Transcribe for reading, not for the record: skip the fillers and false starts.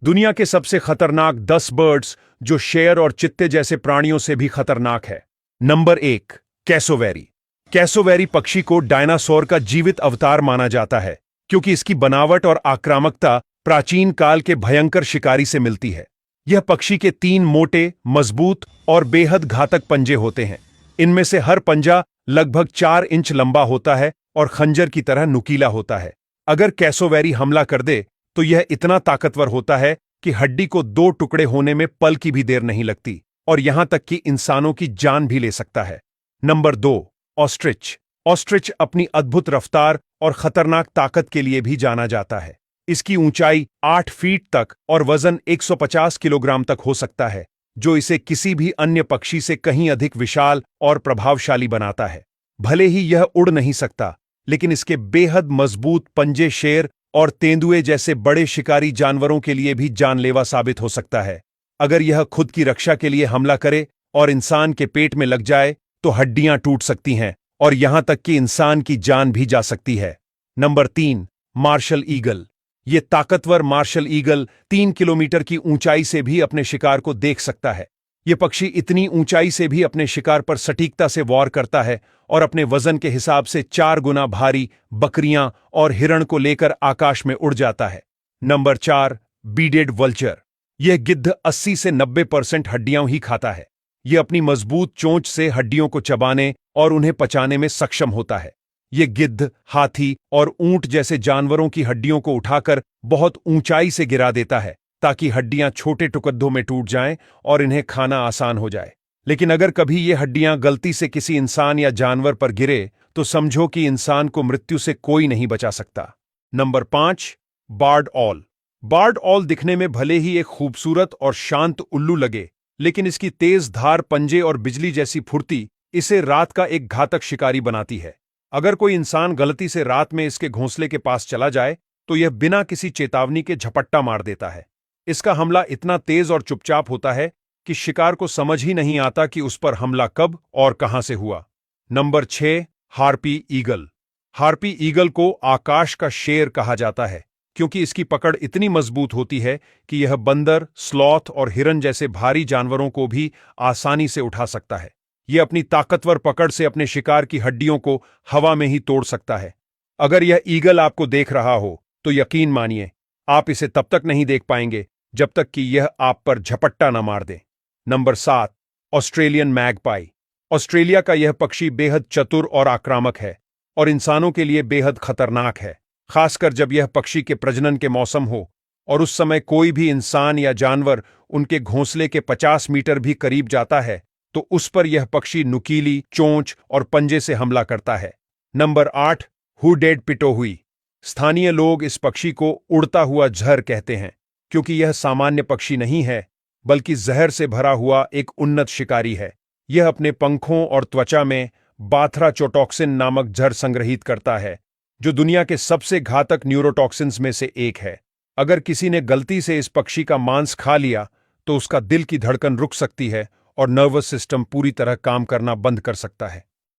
दुनिया के सबसे खतरनाक 10 बर्ड्स जो शेर और चित्ते जैसे प्राणियों से भी खतरनाक है। Number 1, cassowary. कैसोवेरी पक्षी को डायनासोर का जीवित अवतार माना जाता है क्योंकि इसकी बनावट और आक्रामकता प्राचीन काल के भयंकर शिकारी से मिलती है। यह पक्षी के 3 मोटे, मजबूत और बेहद घातक पंजे होते हैं। इनमें से हर पंजा लगभग 4 इंच लंबा होता है और खंजर की तरह नुकीला होता है। अगर कैसोवेरी हमला कर दे तो यह इतना ताकतवर होता है कि हड्डी को 2 टुकड़े होने में पल की भी देर नहीं लगती और यहां तक कि इंसानों की जान भी ले सकता है। Number 2, ostrich. ऑस्ट्रिच अपनी अद्भुत रफ्तार और खतरनाक ताकत के लिए भी जाना जाता है। इसकी ऊंचाई 8 फीट तक और वजन 150 किलोग्राम तक हो सकता है, जो इसे किसी भी अन्य पक्षी से कहीं अधिक विशाल और प्रभावशाली बनाता है। भले ही यह उड़ नहीं सकता, लेकिन इसके बेहद मजबूत पंजे शेर और तेंदुए जैसे बड़े शिकारी जानवरों के लिए भी जानलेवा साबित हो सकता है। अगर यह खुद की रक्षा के लिए हमला करे और इंसान के पेट में लग जाए तो हड्डियां टूट सकती हैं और यहां तक कि इंसान की जान भी जा सकती है। Number 3, martial eagle. ये ताकतवर मार्शल ईगल 3 किलोमीटर की ऊंचाई से भी अपने शिकार को देख सकता है। यह पक्षी इतनी ऊंचाई से भी अपने शिकार पर सटीकता से वार करता है और अपने वजन के हिसाब से 4 गुना भारी बकरियां और हिरण को लेकर आकाश में उड़ जाता है। Number 4, beaded vulture. यह गिद्ध 80 से 90% हड्डियां ही खाता है। यह अपनी मजबूत चोंच से हड्डियों को चबाने और उन्हें पचाने में सक्षम होता है। यह गिद्ध, हाथी और ऊंट जैसे जानवरों की हड्डियों को उठाकर बहुत ऊंचाई से गिरा देता है ताकि हड्डियां छोटे टुकड़ों में टूट जाएं और इन्हें खाना आसान हो जाए। लेकिन अगर कभी ये हड्डियां गलती से किसी इंसान या जानवर पर गिरे तो समझो कि इंसान को मृत्यु से कोई नहीं बचा सकता। Number 5, barred owl. Barred owl दिखने में भले ही एक खूबसूरत और शांत उल्लू लगे, लेकिन इसकी तेज धार पंजे और बिजली जैसी फुर्ती इसे रात का एक घातक शिकारी बनाती है। अगर कोई इंसान गलती से रात में इसके घोंसले के पास चला जाए तो यह बिना किसी चेतावनी के झपट्टा मार देता है। इसका हमला इतना तेज और चुपचाप होता है कि शिकार को समझ ही नहीं आता कि उस पर हमला कब और कहां से हुआ। Number 6, harpy eagle. Harpy eagle को आकाश का शेर कहा जाता है क्योंकि इसकी पकड़ इतनी मजबूत होती है कि यह बंदर, स्लॉथ और हिरन जैसे भारी जानवरों को भी आसानी से उठा सकता है। यह अपनी ताकतवर पकड़ से अपने शिकार की हड्डियों को हवा में ही तोड़ सकता है। अगर यह ईगल आपको देख रहा हो तो यकीन मानिए आप इसे तब तक नहीं देख पाएंगे जब तक कि यह आप पर झपट्टा न मार दे। Number 7, Australian magpie. ऑस्ट्रेलिया का यह पक्षी बेहद चतुर और आक्रामक है और इंसानों के लिए बेहद खतरनाक है, खासकर जब यह पक्षी के प्रजनन के मौसम हो और उस समय कोई भी इंसान या जानवर उनके घोंसले के 50 मीटर भी करीब जाता है तो उस पर यह पक्षी नुकीली चोंच और पंजे से हमला करता है। Number 8, hooded pitohui. स्थानीय लोग इस पक्षी को उड़ता हुआ ज़हर कहते हैं क्योंकि यह सामान्य पक्षी नहीं है बल्कि जहर से भरा हुआ एक उन्नत शिकारी है। यह अपने पंखों और त्वचा में बाथराचोटॉक्सिन नामक जहर संग्रहित करता है, जो दुनिया के सबसे घातक न्यूरोटॉक्सिन्स में से एक है। अगर किसी ने गलती से इस पक्षी का मांस खा लिया तो उसका दिल की धड़कन रुक सकती है और नर्वस सिस्टम पूरी तरह काम करना बंद कर सकता है।